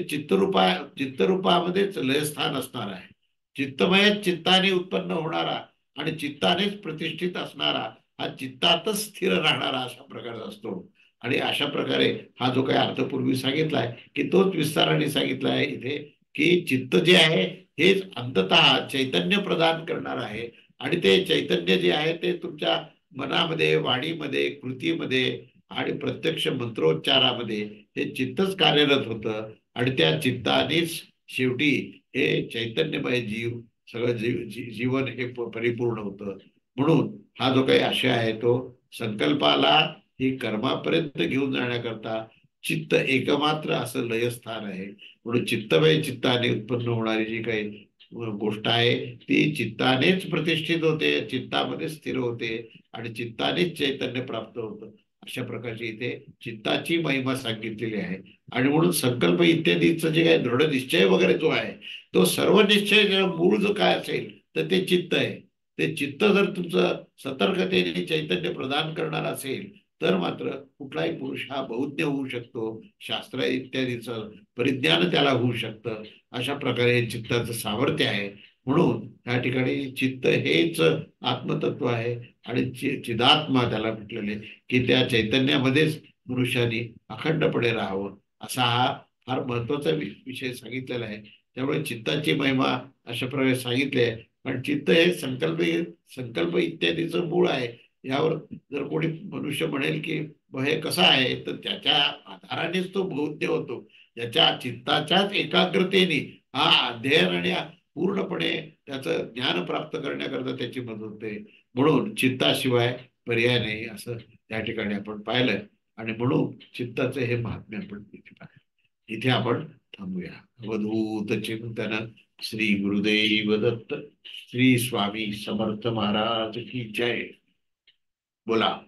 चित्तरूपामध्येच लयस्थान असणार आहे. चित्तमय चित्ताने उत्पन्न होणारा आणि चित्तानेच प्रतिष्ठित असणारा हा चित्तातच स्थिर राहणारा अशा प्रकारचा असतो. आणि अशा प्रकारे हा जो काही अर्थ पूर्वी सांगितलाय की तोच विस्ताराने सांगितला आहे इथे की चित्त जे आहे हेच अंततः चैतन्य प्रदान करणार आहे आणि ते चैतन्य जे आहे ते तुमच्या मनामध्ये, वाणीमध्ये, कृतीमध्ये आणि प्रत्यक्ष मंत्रोच्चारामध्ये हे चित्तच कार्यरत होतं आणि त्या चित्तानेच शेवटी हे चैतन्यमय सगळं जीवन हे परिपूर्ण होतं. म्हणून हा जो काही आशय आहे तो संकल्पाला ही कर्मापर्यंत घेऊन जाण्याकरता चित्त एकमात्र असं लयस्थान आहे. म्हणून चित्तमय चित्ताने उत्पन्न होणारी जी काही गोष्ट आहे ती चित्तानेच प्रतिष्ठित होते, चित्तामध्ये स्थिर होते आणि चित्तानेच चैतन्य प्राप्त होतं. अशा प्रकारची इथे चित्ताची महिमा सांगितलेली आहे. आणि म्हणून संकल्प इत्यादीचं जे काही दृढ निश्चय वगैरे जो आहे तो सर्व निश्चय मूळ जो काय असेल तर ते चित्त आहे. ते चित्त जर तुमचं सतर्कतेने चैतन्य प्रदान करणार असेल तर मात्र कुठलाही पुरुष हा बौद्ध होऊ शकतो, शास्त्र इत्यादीचं परिज्ञान त्याला होऊ शकतं. अशा प्रकारे चित्ताचं सामर्थ्य आहे. म्हणून या ठिकाणी चित्त हेच आत्मतत्व आहे आणि चिदात्मा त्याला म्हटलेले की त्या चैतन्यामध्येच मनुष्याने अखंडपणे राहावं असा हा फार महत्वाचा विषय सांगितलेला आहे. त्यामुळे चित्ताची महिमा अशा प्रकारे सांगितली आहे. पण चित्त हे संकल्प इत्यादीचं मूळ आहे. यावर जर कोणी मनुष्य म्हणेल की हे कसं आहे तर त्याच्या आधारानेच तो बौद्ध होतो. त्याच्या चित्ताच्याच एकाग्रतेने हा अध्ययन आणि पूर्णपणे त्याचं ज्ञान प्राप्त करण्याकरता त्याची मदत होते. म्हणून चित्ताशिवाय पर्याय नाही असं त्या ठिकाणी आपण पाहिलं. आणि म्हणून चित्ताचं हे महात्म्य आपण इथे पाहिलं. इथे आपण थांबूया. अवधूत चिंतन. श्री गुरुदेव दत्त. श्री स्वामी समर्थ महाराज की जय. बोला.